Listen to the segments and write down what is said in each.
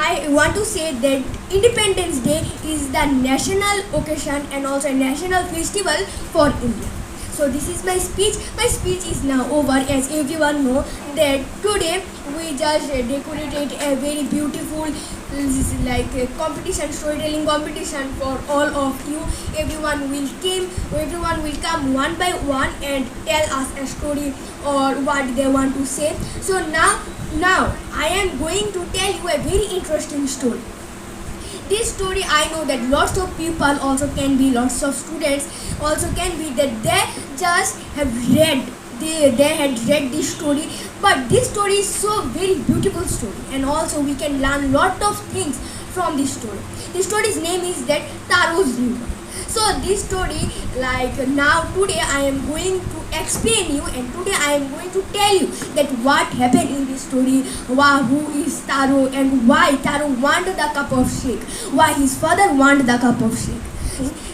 I want to say that Independence Day is the national occasion and also a national festival for India. So this is my speech. My speech is now over. As everyone know that today we just decorated a very beautiful competition, storytelling competition for all of you. Everyone will come one by one and tell us a story or what they want to say. So now I am going to tell you a very interesting story. This story, I know that lots of people also can be, lots of students also can be that they just have read, they had read this story, but this story is so very beautiful story, and also we can learn lot of things from this story. This story's name is that Taro's River. So this story, now today I am going to explain you, and today I am going to tell you that what happened in this story, who is Taro, and why Taro wanted the cup of shake, why his father wanted the cup of shake.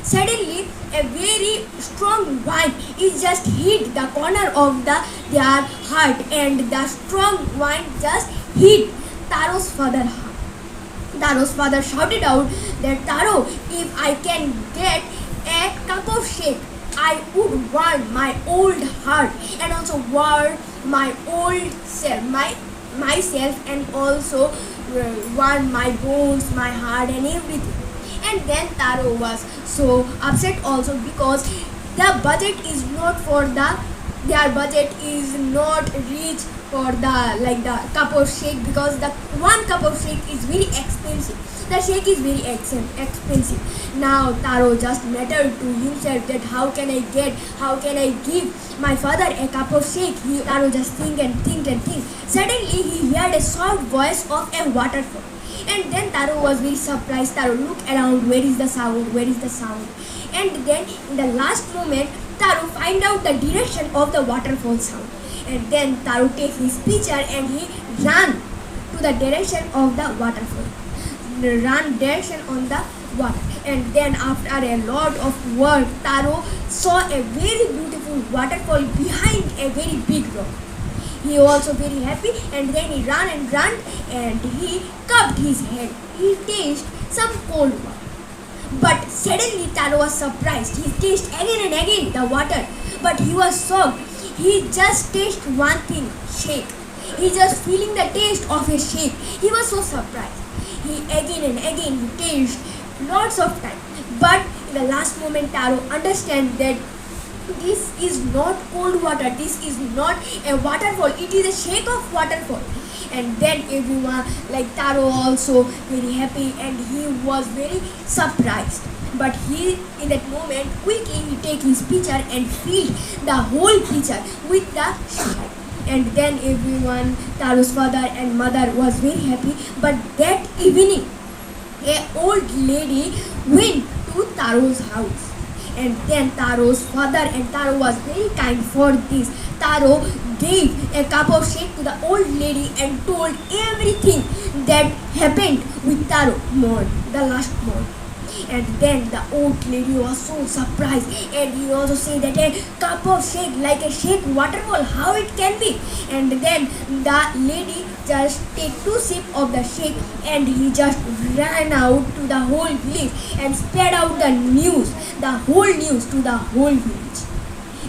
Suddenly, a very strong wind is just hit the corner of their heart, and the strong wind just hit Taro's father's heart. Taro's father shouted out that, Taro, if I can get a cup of shake, I would want my old heart and also want my old self, myself, and also want my bones, my heart, and everything. And then Taro was so upset also because the budget is not for their budget is not reach for the cup of shake, because the one cup of shake is very expensive. The shake is very expensive. Now Taro just muttered to himself that how can I give my father a cup of shake? Taro just think. Suddenly he heard a soft voice of a waterfall. And then Taro was very surprised. Taro looked around, where is the sound? And then in the last moment, Taro find out the direction of the waterfall sound. And then Taro takes his pitcher and he ran to the direction of the waterfall. Direction on the water. And then after a lot of work, Taro saw a very beautiful waterfall behind a very big rock. He was also very happy, and then he ran and he cupped his head. He tasted some cold water. But suddenly Taro was surprised. He tasted again and again the water, but he was shocked. He just tasted one thing, shake. He just feeling the taste of a shake. He was so surprised. He again and again he tasted lots of time. But in the last moment, Taro understands that this is not cold water, this is not a waterfall, it is a shake of waterfall. And then everyone, Taro also very happy, and he was very surprised. But he, in that moment, quickly he take his pitcher and filled the whole pitcher with the shake. And then everyone, Taro's father and mother was very happy. But that evening, a old lady went to Taro's house. And then Taro's father and Taro was very kind for this. Taro gave a cup of shake to the old lady and told everything that happened with Taro the last morning. And then the old lady was so surprised, and he also said that a cup of shake, like a shake waterfall, how it can be. And then the lady just take 2 sips of the shake, and he just ran out to the whole village and spread out the whole news to the whole village.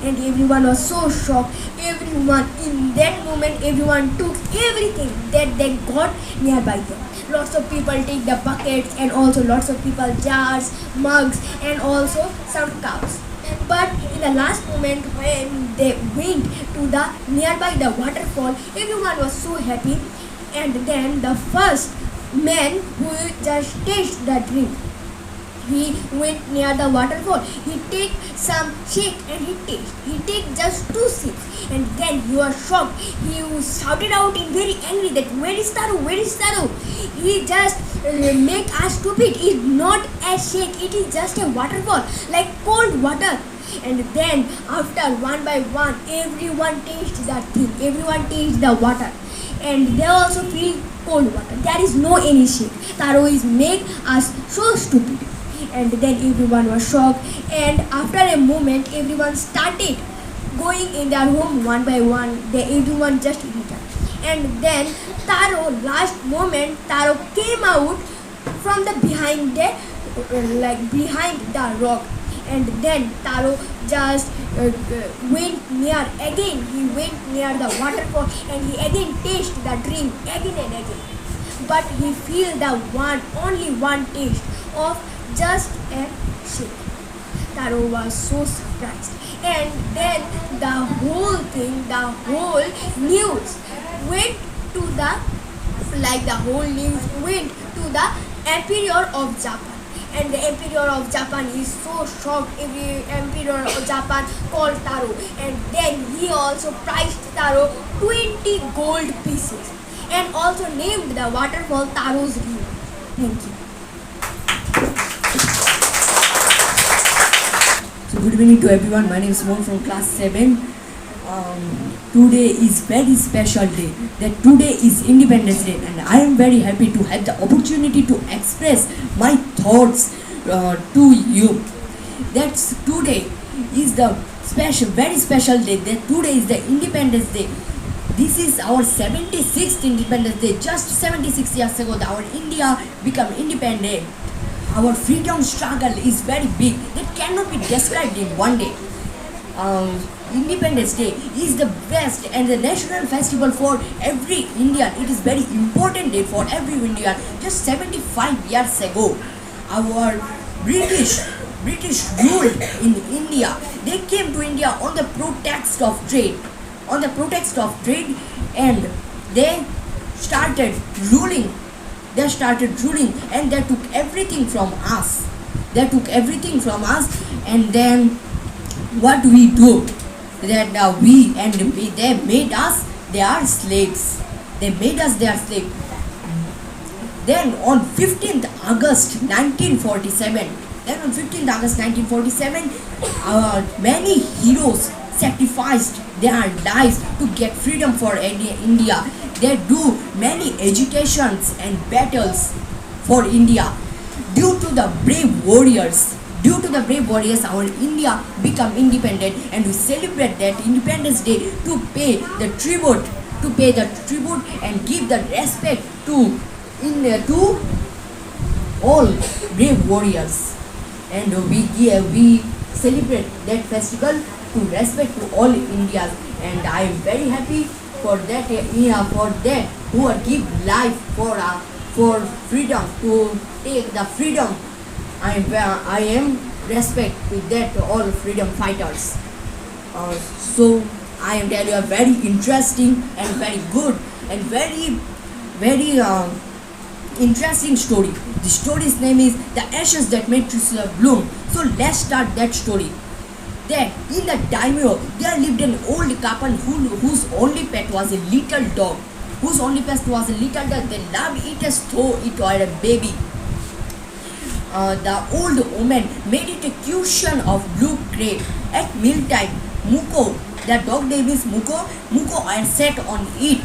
And everyone was so shocked. Everyone, in that moment, everyone took everything that they got nearby them. Lots of people take the buckets, and also lots of people jars, mugs, and also some cups. But in the last moment, when they went to the nearby the waterfall, everyone was so happy. And then the first man who just tasted the drink, he went near the waterfall. He take some shake and he take just 2 sips, and then he was shocked. He shouted out in very angry that where is Taro? He just make us stupid. It's not a shake. It is just a waterfall, like cold water. And then after one by one, everyone tastes that thing. Everyone tastes the water, and they also feel cold water. There is no any shake. Taro is make us so stupid. And then everyone was shocked, and after a moment everyone started going in their home one by one. Everyone just returned, And then Taro, last moment, Taro came out from the behind the rock. And then Taro just went near again. He went near the waterfall and he again tasted the drink again and again. But he feel the only one taste of just a shake. Taro was so surprised. And then the whole news went to the whole news went to the Emperor of Japan. And the Emperor of Japan is so shocked. Every Emperor of Japan called Taro. And then he also priced Taro 20 gold pieces. And also named the waterfall Taro's River. Thank you. So good evening to everyone. My name is Mohan from class 7. Today is very special day. That today is Independence Day, and I am very happy to have the opportunity to express my thoughts to you. That's today is the very special day. That today is the Independence Day. This is our 76th Independence Day. Just 76 years ago, our India became independent. Our freedom struggle is very big. That cannot be described in one day. Independence Day is the best and the national festival for every Indian. It is very important day for every Indian. Just 75 years ago, our British ruled in India. They came to India on the pretext of trade. And they started ruling. And they took everything from us. And then what do we do? That they made us their slaves. Then on 15th August 1947, many heroes sacrificed their lives to get freedom for India. They do many educations and battles for India. Due to the brave warriors, our India become independent, and we celebrate that Independence Day to pay the tribute and give the respect to all brave warriors. And we celebrate that festival to respect to all Indians. And I am very happy for that who are give life for freedom, to take the freedom. I am respect to that all freedom fighters. So I am telling you a very interesting and very good and very interesting story. The story's name is The Ashes That Made Trichylia Bloom. So let's start that story. That in the daimyo there lived an old couple whose only pet was a little dog. They loved it as though it were a baby. The old woman made it a cushion of blue crepe. At mealtime, Muko, the dog name is Muko and sat on it,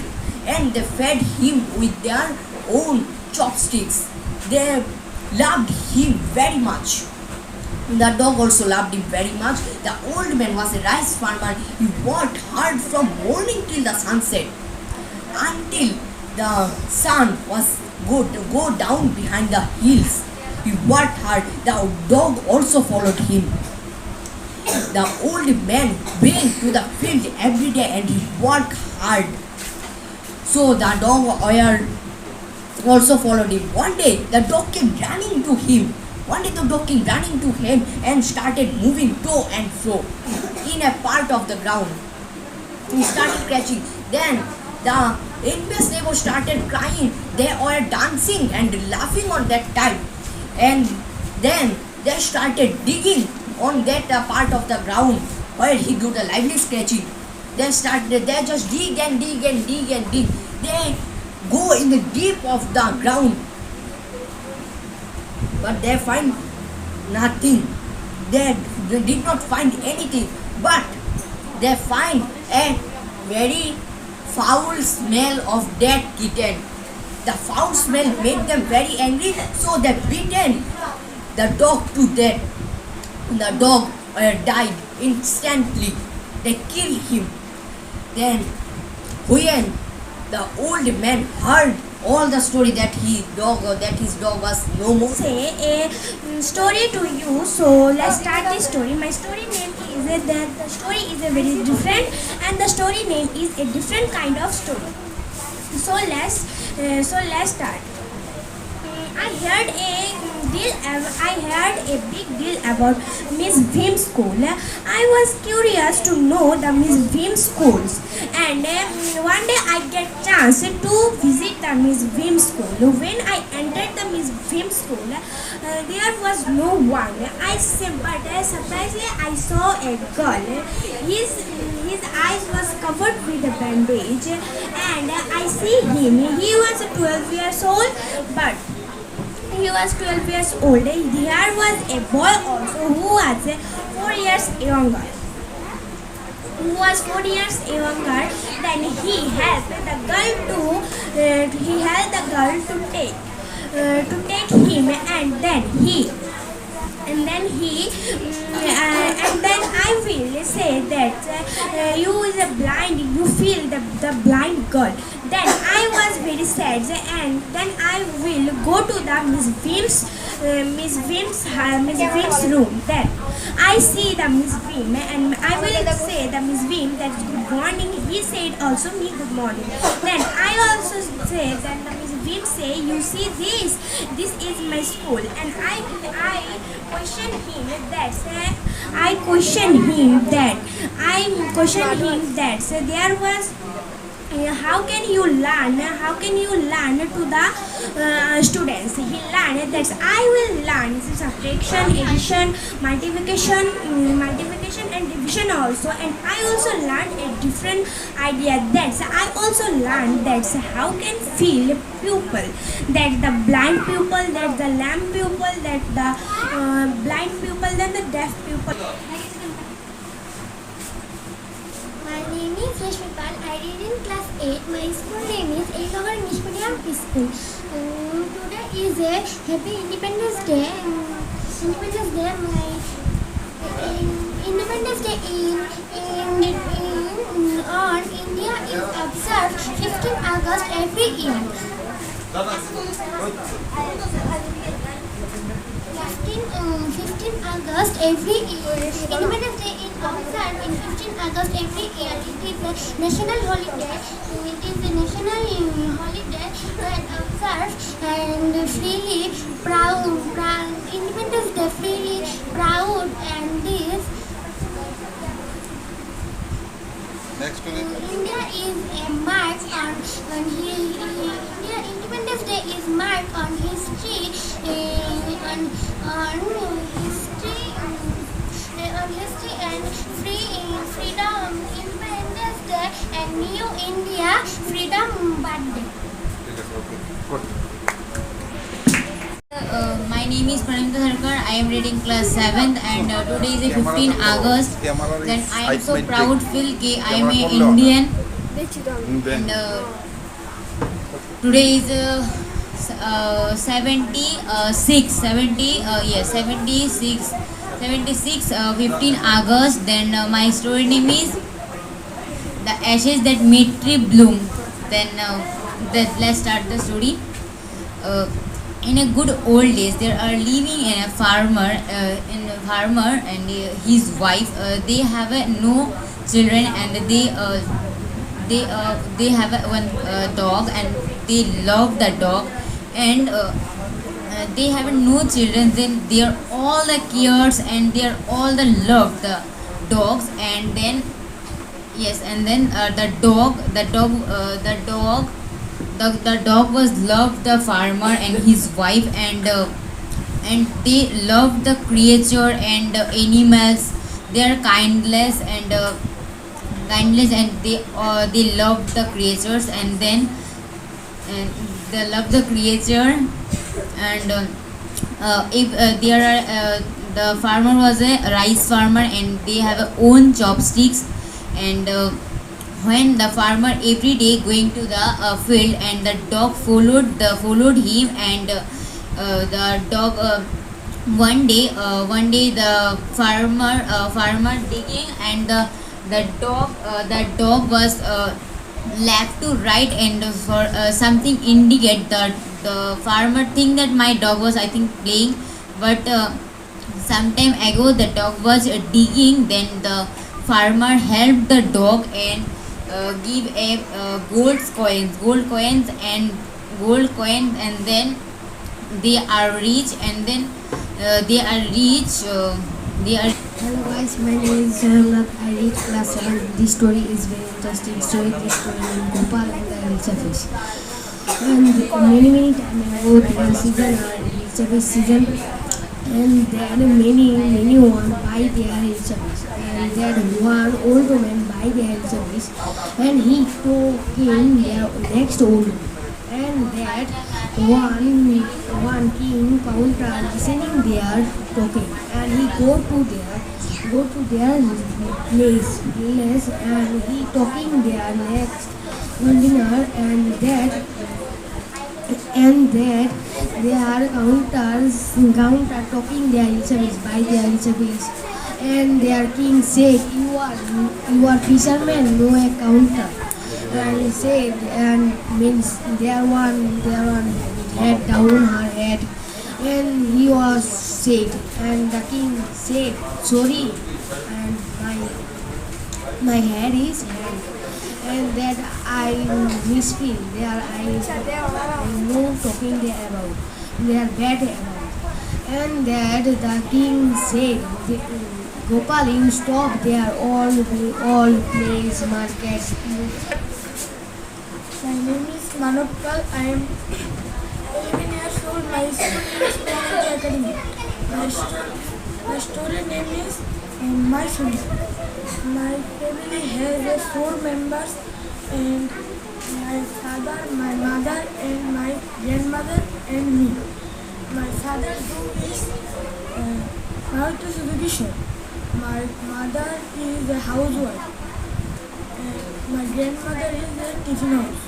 and they fed him with their own chopsticks. They loved him very much. The dog also loved him very much. The old man was a rice farmer. He worked hard from morning till the sunset, until the sun was go down behind the hills. He worked hard. The dog also followed him. The old man went to the field every day and he worked hard. So the dog also followed him. One day the dog came running to him. And started moving to and fro in a part of the ground. He started scratching. Then the envious neighbor started crying. They were dancing and laughing on that time. And then they started digging on that part of the ground where he did a lively scratching. They just dig and dig. They go in the deep of the ground, but they find nothing. They did not find anything, but they find a very foul smell of dead kitten. The foul smell made them very angry, so they beaten the dog to death. The dog died instantly. They killed him. Then when the old man heard all the story that his dog was no more. Say a story to you. So let's start the story. My story name is that the story is a very different, and the story name is a different kind of story. So let's start. I heard a big deal about Miss Vim school. I was curious to know the Miss Vim schools, and one day I get chance to visit the Miss Vim school. When I entered the Miss Vim school, there was no one. But surprisingly I saw a girl. His eyes was covered with a bandage, and I see him. He was 12 years old, but he was 12 years old. There was a boy also who was 4 years younger. Then he helped the girl to take him, and then I will say that you is a blind, you feel the blind girl. Then I was very sad, and then I will go to the Miss Vim's room. Then I see the Miss Vim, and I will say the Miss Vim that good morning. He said also me good morning. Then I also say that the Miss Vim say, you see this is my school, and I question him that so there was how can you learn to the students. He learned that I will learn subtraction, addition, multiplication and division also, and I also learned a different idea. That I also learned that how can feel pupil, that the blind pupil, that the lame pupil, that the blind pupil, then the deaf pupil. My name is Rashmipal. I read in class 8. My school name is Elogar English Medium School. Today is a happy Independence Day. Independence Day on India is observed 15 August every year. 15 August every year. Independence Day is observed in 15 August every year. It is a national holiday. And observed and freely proud. Independence Day freely proud, and this Next to it. India is a mark on India Independence Day is marked on history and freedom. Independence Day and New India Freedom Birthday. Good. My name is Pranamita Sarkar. I am reading class 7th, and today is the 15 August. Then I am so proud feel that I am an Indian. And today is 76 15 August. Then my story name is The Ashes That Made Tree Bloom. Then let's start the story. In a good old days, there are living in a farmer and his wife. They have no children, and they have one dog, and they love the dog, and they have no children. Then they are all the cares, and they are all the love the dogs, and then yes, and then the dog was loved the farmer and his wife, and they love the creature and animals. They are kindness and they love the creatures, and then they love the creature. And if there are the farmer was a rice farmer, and they have a own chopsticks. And when the farmer every day going to the field, and the dog followed him, and the dog one day the farmer digging, and the dog was left to right, and for something indicate that the farmer think that my dog was, I think, playing, but some time ago the dog was digging. Then the farmer helped the dog and give a gold coins and gold coins, and then they are rich, and then they are rich. They are. Hello guys, my name is Jahannath. I read class 7. This story is very interesting story. This story is Gopal and the Elsa fish. And many time ago there was season Elsa fish season, and there are many one buy their Elsa fish, and there one old woman buy their Elsa fish, and he took in their next old woman. And that one king found her listening their talking, and he go to their place, and he talking their next dinner, and that their counter talking their Elizabeth by their Elizabeth, and their king said, you are fisherman, no a counter. And he said, and means there one head down her head, and he was said, and the king said, sorry, and my head is head, and that I misfeel there, I know talking there about, they are bad about, and that the king said, Gopal, you stop there, all place markets. My name is Manopal. I am 11 years old. My school is Planetary Academy. My story name is My Family. My family has 4 members, and my father, my mother, and my grandmother, and me. My father is Maruti Suzuki shop. My mother is a housewife. And my grandmother is a tiffin house.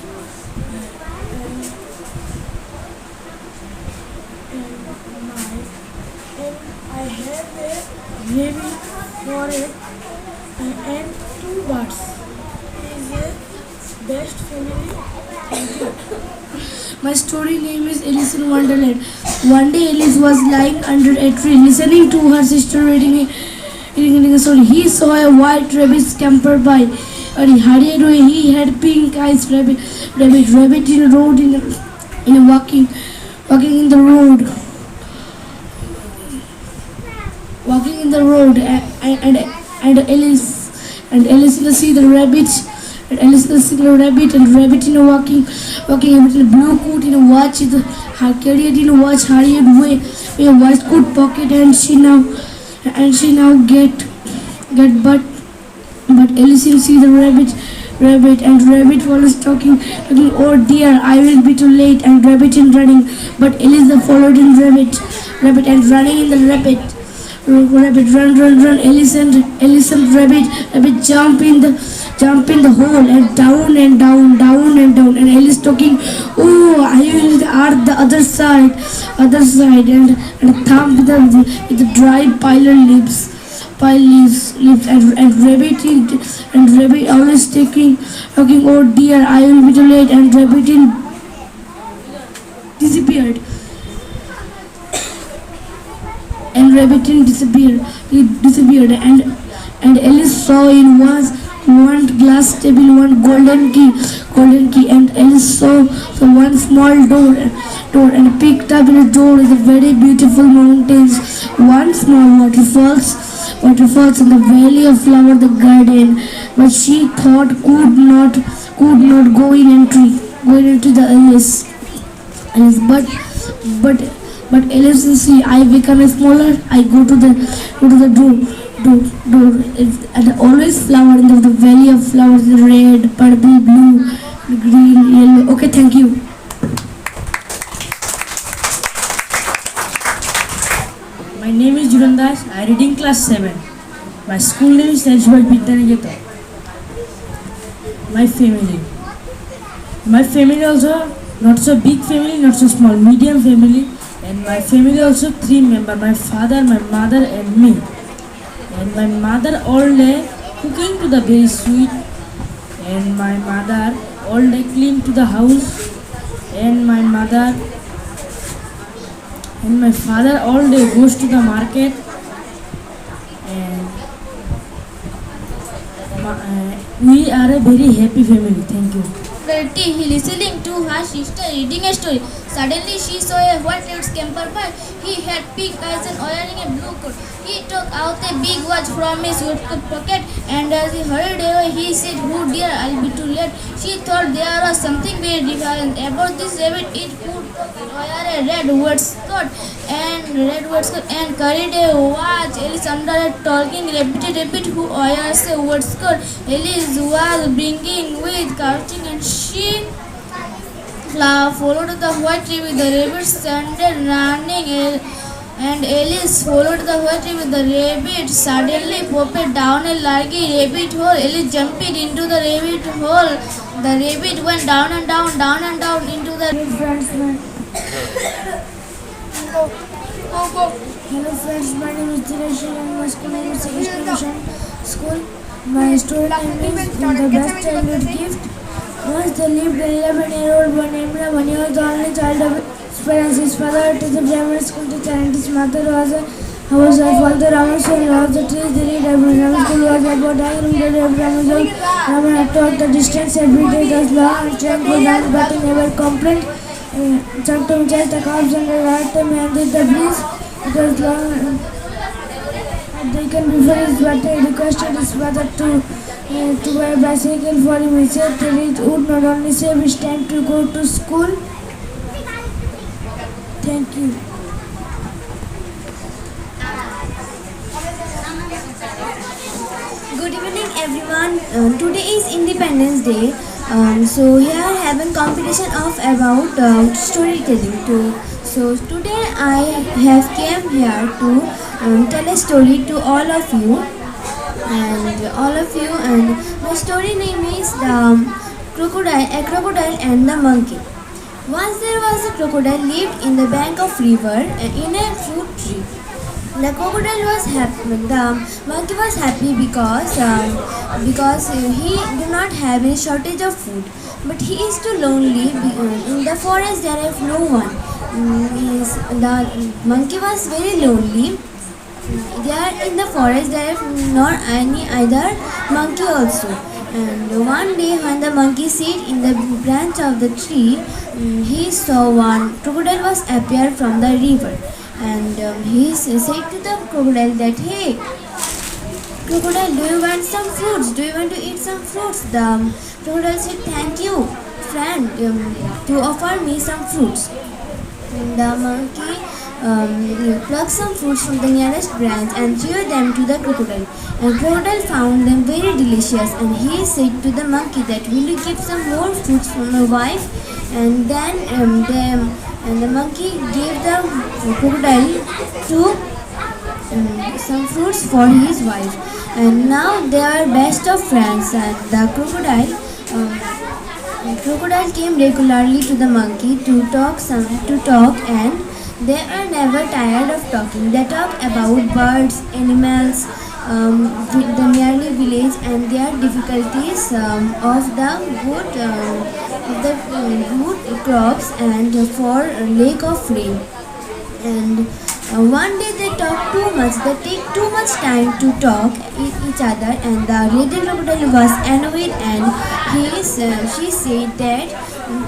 And I have a baby for it, and 2 birds. Is a best family. Thank you. My story name is Alice in Wonderland. One day Alice was lying under a tree listening to her sister reading a story. He saw a white rabbit scamper by, and he hurried away. He had pink eyes. Rabbit in a road in a walking in the road. Walking in the road, and Alice will see the rabbit, and Alice will see the rabbit, and rabbit in a walking in a blue coat, in a watch, her carried in a watch, hurried away with a waistcoat pocket, and she now get but Alice will see the rabbit, and rabbit was talking, oh dear, I will be too late, and rabbit in running, but Alice followed in rabbit and running in the rabbit, run, Alice and rabbit jump in the hole, and down, and Alice talking, oh, I will at the other side, and thump with the dry pile leaves, and rabbit always talking, oh dear, I will be too late, and rabbit disappeared. And rabbit disappeared, and Alice saw in one glass table one golden key, and Alice saw one small door, and picked up in a door is a very beautiful mountains, one small waterfalls in the valley of flower the garden, but she thought could not go into the Alice, but Alice will see, I become smaller, I go to the door, and always flower in the valley of flowers, red, purple, blue, green, yellow. Okay, thank you. My name is Juran Das. I read in class 7. My school name is Sajwal Vidyaniketan. My family also not so big family, not so small, medium family. And my family also 3 members, my father, my mother and me. And my mother all day cooking to the very sweet. and my mother all day clean to the house, and my mother and my father all day goes to the market, and we are a very happy family. Thank you. He listening to her sister reading a story. Suddenly she saw a white red scamper by. He had pink eyes and wearing a blue coat. He took out a big watch from his coat pocket, and as he hurried away, he said, "Oh dear, I'll be too late." She thought there was something very different about this rabbit. It would wear a red waistcoat and carried a watch. Alice under a talking rabbit who wears a waistcoat. Alice was bringing with couching, and she followed the white rabbit. The rabbit started running, and Alice followed the white rabbit. The rabbit suddenly popped down a large rabbit hole. Alice jumped into the rabbit hole. The rabbit went down and down into the Hello friends, my name is Dinesh and my school name is Second School. My story name is The Best Childhood Gift. Once there lived an 11-year-old boy named Raman. He was the only child of his parents. His father was a primary school teacher and his mother was a housewife. Although Raman soon lost the trees, they read Raman school was about 9 kilometers of Raman's home. Raman had taught the distance every day. It was long and trying for them, but he never complained. Sometimes just the cops and the right time and did the breeze. It was long. They can before his father requested his father to buy a bicycle for him. He said that it would not only save his time to go to school. Thank you. Good evening everyone. Today is Independence Day. So here I have a competition of about storytelling too. So today I have came here to tell a story to all of you, and my story name is a crocodile and the monkey. Once there was a crocodile lived in the bank of river in a fruit tree. The crocodile was happy. The monkey was happy because he do not have any shortage of food. But he is too lonely. In the forest there is no one. The monkey was very lonely. There in the forest there is not any other monkey also. And one day when the monkey sat in the branch of the tree, he saw one crocodile was appear from the river. And he said to the crocodile that, "Hey, crocodile, do you want some fruits? Do you want to eat some fruits?" The crocodile said, "Thank you, friend, to offer me some fruits." And the monkey plucked some fruits from the nearest branch and threw them to the crocodile. And crocodile found them very delicious, and he said to the monkey that, "Will you give some more fruits for my wife?" And then the monkey gave the crocodile some fruits for his wife. And now they are best of friends. And the crocodile came regularly to the monkey to talk, and they are never tired of talking. They talk about birds, animals, the nearly village, and their difficulties of the good crops and for lack of rain. And one day they talk too much. They take too much time to talk each other, and the lady crocodile was annoyed, and she said that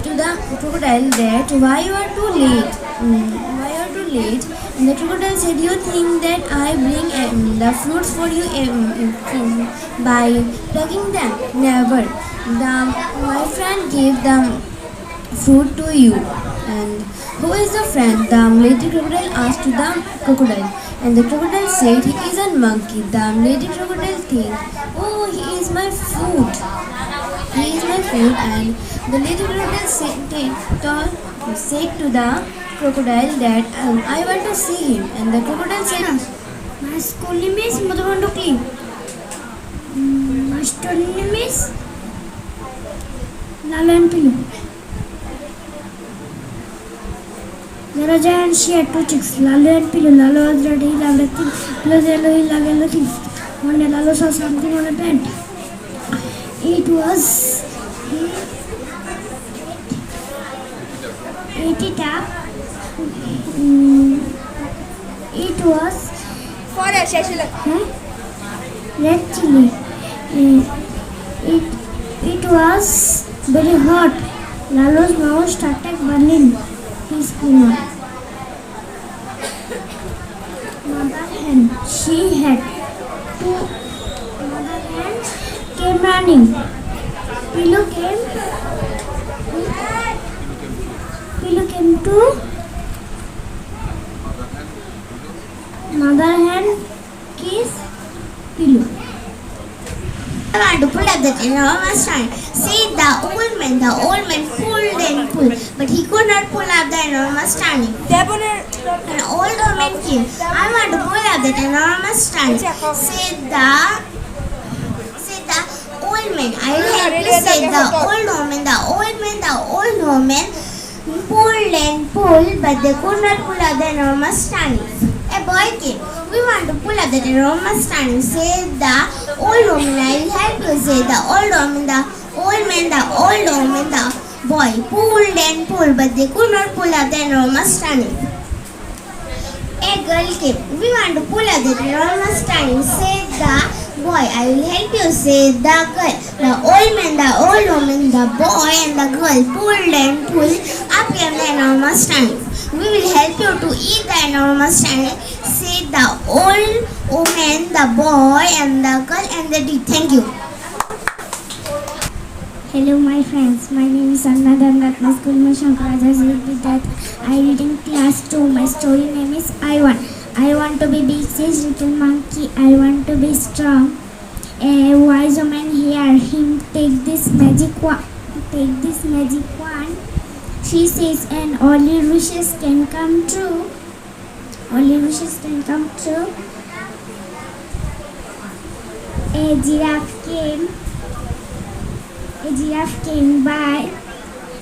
to the crocodile that, "Why you are too late? Why you are too late?" And the crocodile said, "You think that I bring the fruits for you by plucking them? Never. My friend gave the fruit to you." And who is the friend? The lady crocodile asked to the crocodile. And the crocodile said, "He is a monkey." The lady crocodile said, "Oh, he is my food. He is my food." And the lady crocodile said to the crocodile that, "I want to see him." And the crocodile said, My school name is Madhavandukli. My story name is Lalo and Pilu. There was a giant, she had two chicks, Lalo and Pilu. Lalo was red, he loved nothing. Pilu was yellow, he loved yellow things. One day Lalo saw something on a bed. It was eat it up. It was Forest, Shashilak. red chili. It was very hot. Lalu's mouth started burning. He screamed. Mother hen, she had two. Mother hen came running. Pillow came to mother hen kiss Pillow. I want to pull up that enormous tree, said the old man. The old man pulled and pulled, but he could not pull up the enormous tree. An old woman came. I want to pull up that enormous tree, said the old man. I will help you, said the old woman. The old woman pulled and pulled, but they could not pull up the enormous tree. A boy came. We want to pull up that enormous tree, said the old woman. I will help you, said the old woman. The old man, the old woman, the boy pulled and pulled, but they could not pull up the enormous tree. A girl came. We want to pull up that enormous tree, said the boy. I will help you, said the girl. The old man, the old woman, the boy and the girl pulled and pulled up came the enormous tree. We will help you to eat the enormous tree, said the old woman, the boy and the girl, and they did. Thank you. Hello my friends, my name is Anna Dangatna School Shankarajas Vidyat. I read in class 2. My story name is I want to be big, says little monkey. I want to be strong. A wise woman hear him take this magic wand. She says, and all your wishes can come true. All your wishes can come true. A giraffe came by.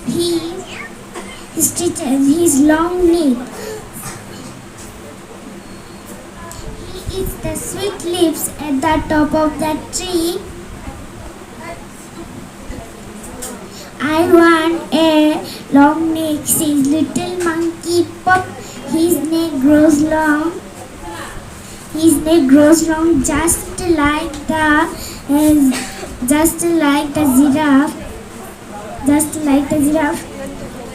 He stretched his long neck. He eats the sweet leaves at the top of the tree. I want a long neck, says little monkey. Pop, his neck grows long. His neck grows long, just like the giraffe.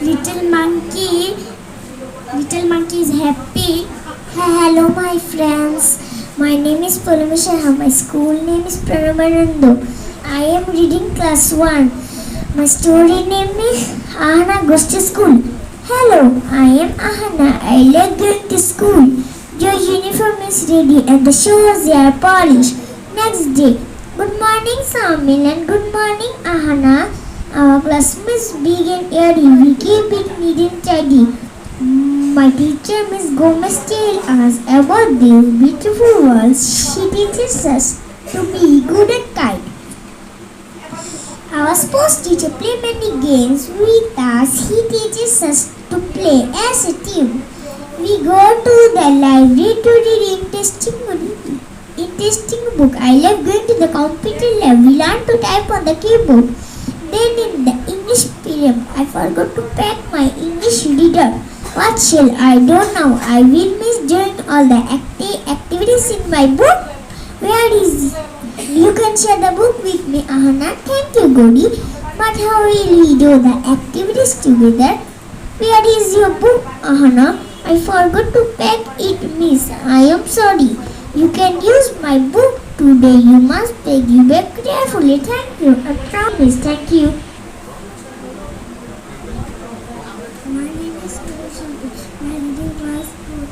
Little monkey is happy. Hello, my friends. My name is Pulumisha. My school name is Pranabanando. I am reading class 1. My story name is Ahana Goes to School. Hello, I am Ahana. I like going to school. Your uniform is ready and the shoes are polished. Next day. Good morning, Samil, and good morning, Ahana. Our class is big and airy. We keep it neat and tidy. My teacher, Miss Gomez, tells us about these beautiful worlds. She teaches us to be good and kind. Our sports teacher plays many games with us. He teaches us to play as a team. We go to the library to read interesting book. I love going to the computer lab. We learn to type on the keyboard. Then in the English period, I forgot to pack my English reader. What shall I do now? I will miss doing all the activities in my book. Where is it? You can share the book with me, Ahana. Thank you, Godi. But how will we do the activities together? Where is your book, Ahana? I forgot to pack it, miss. I am sorry. You can use my book today. You must take it back carefully. Thank you. I promise. Thank you. My name is Krishna. My reading was good.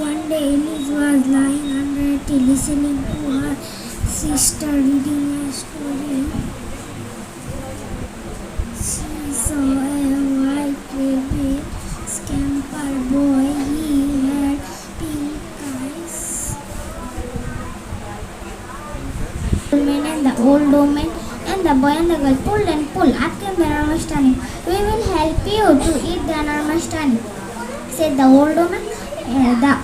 One day Elise was lying under a tree listening to her sister reading a story. She saw a white rabbit scamper boy. He had pink eyes. And the old woman and the boy and the girl pulled and pulled. Up came the enormous turnip. We will help you to eat the enormous turnip, said the old woman, and the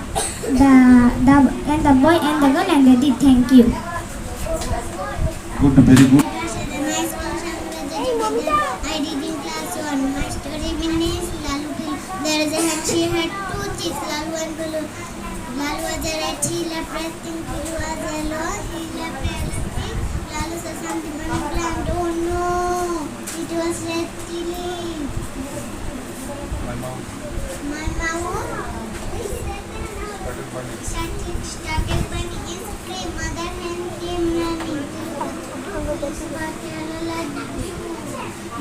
boy and the girl, and they did. Thank you. Good, very good. there is a hat. She had two cheeks, Lalu and Gulu. Lalu was a red. He left resting. Gulu was yellow. He left resting. Lalu saw something on the ground. Oh no! It was red chili. My mom My mouth started burning in scream. Mother hen came running.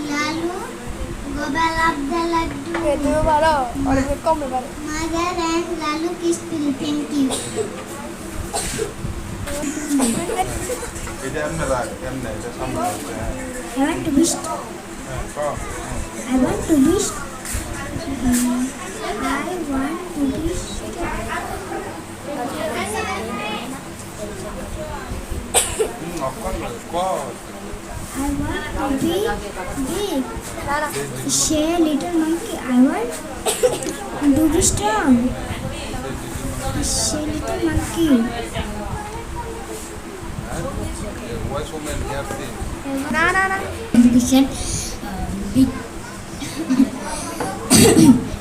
Lalu gobble up the laddu. Mother and Lalu kissed Bill. Thank you. এটা এমনি লাগে এমনি এটা সামনে আছে I want to wish. হ্যাঁ কও I want to wish. I want to wish. Of course কও I want to be big. Share little monkey. I want to be strong. Share little monkey. why so many have seen Competition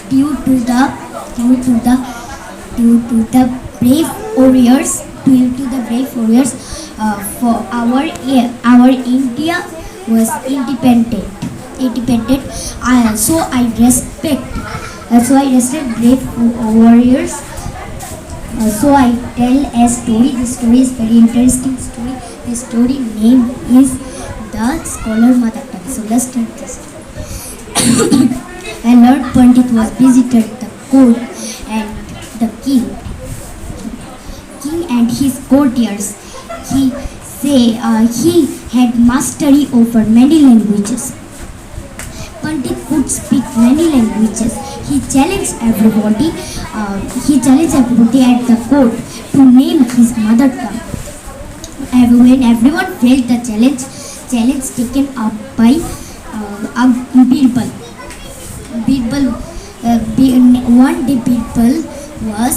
due to the brave warriors for our India was independent. So I respect brave warriors. So I tell a story. This story is very interesting story. The story name is The Scholar Mother Tongue. So let's start this. And Lord Pandit was visited the court and the king and his courtiers. He had mastery over many languages. Pandit could speak many languages. He challenged everybody. At the court to name his mother tongue. When everyone felt the challenge taken up by Birbal. One day Birbal was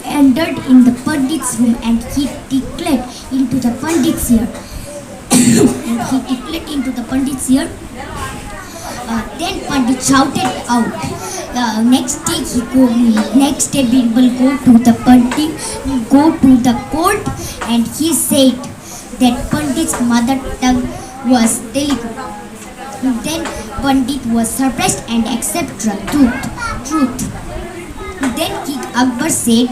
entered in the Pandit's room and he declared into the Pandit's ear. Then Pandit shouted out. Next day Birbal go to the court and he said that Pandit's mother tongue was Telugu. Then Pandit was surprised and accepted truth. Then King Akbar said,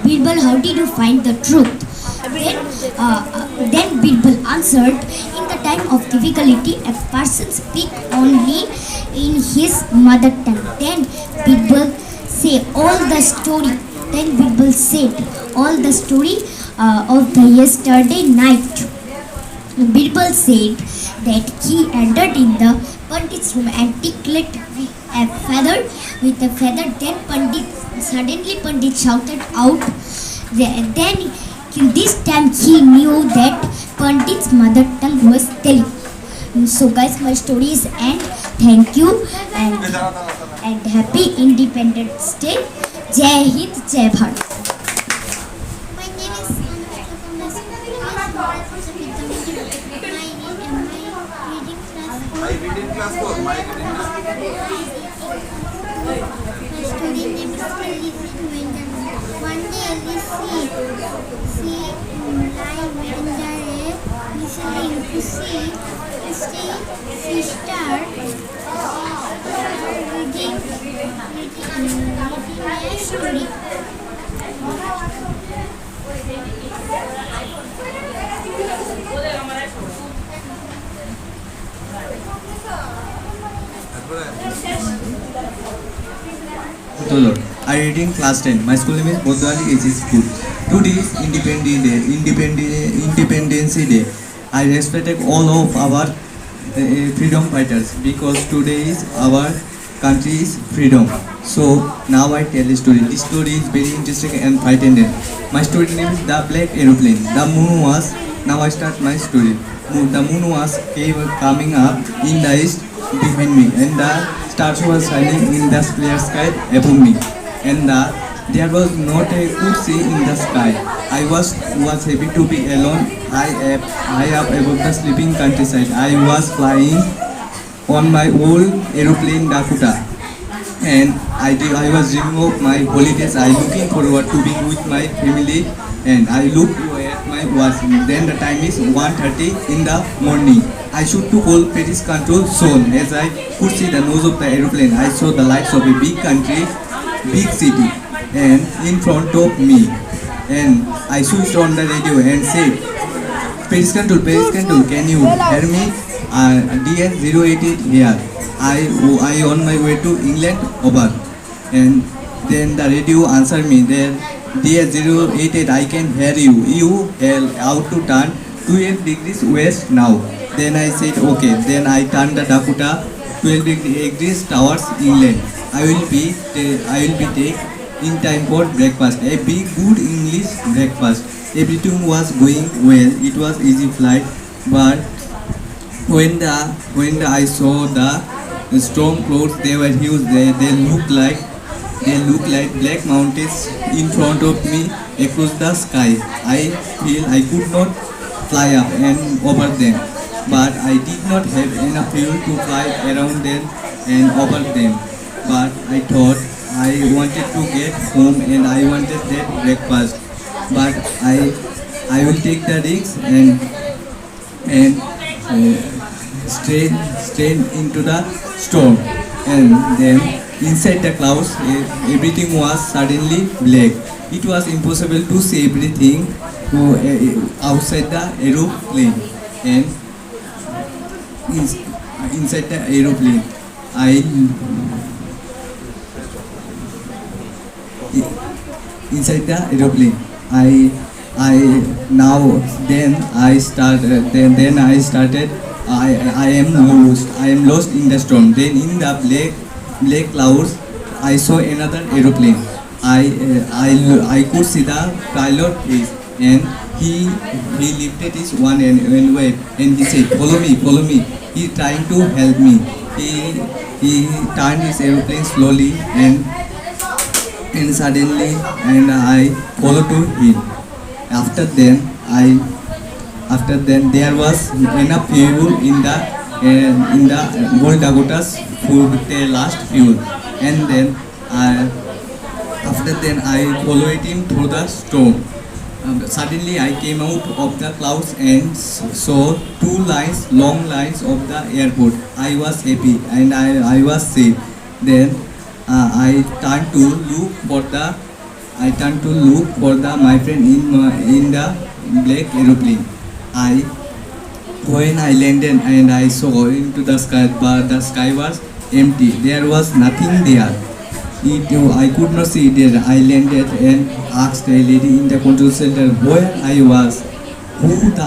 Birbal, how did you find the truth? Then Birbal answered, in the time of difficulty, a person speaks only in his mother tongue. Then Birbal said all the story of the yesterday night. Birbal said that he entered in the Pandit's room and declared with a feather. Then Pandit shouted out. Then this time he knew that Pandit's mother tongue was Telugu. So guys, my story is end. Thank you and happy Independence Day. Jai Hind, Jai Bharat. My name is my reading class for my reading class My story name is One day we see live in the air, listening to see sister reading a story. Lord. I read in class 10. My school name is Bodwali AG School. Today is Independence Day. I respect all of our freedom fighters because today is our country's freedom. So now I tell a story. This story is very interesting and frightening. My story name is The Black Aeroplane. The moon was. Now I start my story. The moon was coming up in the east behind me, and the stars were shining in the clear sky above me, and there was not a good sea in the sky. I was happy to be alone, high up above the sleeping countryside. I was flying on my old aeroplane Dakota, and I was dreaming of my holidays. I looking forward to being with my family, and I looked at my watch. Then the time is 1:30 in the morning. I should to call Paris control soon. As I could see the nose of the aeroplane, I saw the lights of a big country, big city, and in front of me. And I switched on the radio and said, Paris control, can you hear me? DS088 here. I on my way to England, over. And then the radio answered me there, DS088, I can hear you. You are out to turn 12 degrees west now. Then I said okay. Then I turned the Dakota 12 degrees towards England. I will be take in time for breakfast. A big good English breakfast. Everything was going well. It was easy flight, but when I saw the storm clouds, they were huge. They looked like black mountains in front of me across the sky. I feel I could not fly up and over them, but I did not have enough fuel to fly around them and over them. But I thought I wanted to get home and I wanted that breakfast. But I will take the risk and straight into the storm. And then inside the clouds, everything was suddenly black. It was impossible to see everything outside the aeroplane. And inside the aeroplane, inside the aeroplane, I am lost in the storm. Then in the black clouds, I saw another aeroplane. I could see the pilot face, and he lifted his one and waved, and he said, follow me. He trying to help me. He turned his aeroplane slowly and suddenly, and I followed to him. After then there was enough fuel in the Gold Dakota's for the last fuel, and then after then I followed him through the storm. Suddenly I came out of the clouds and saw long lines of the airport. I was happy and I was safe. Then I turned to look for my friend in the black aeroplane. When I landed and I saw into the sky, but the sky was empty. There was nothing there. I could not see there. I landed and asked a lady in the control center where I was, who the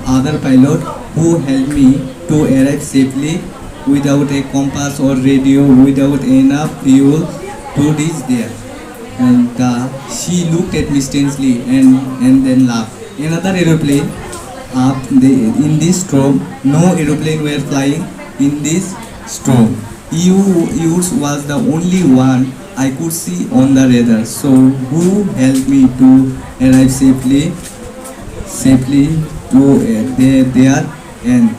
other pilot who helped me to arrive safely without a compass or radio, without enough fuel to reach there. And she looked at me strangely and then laughed. Another aeroplane in this storm. No aeroplane were flying in this storm. Yours was the only one I could see on the radar. So who helped me to arrive safely to there and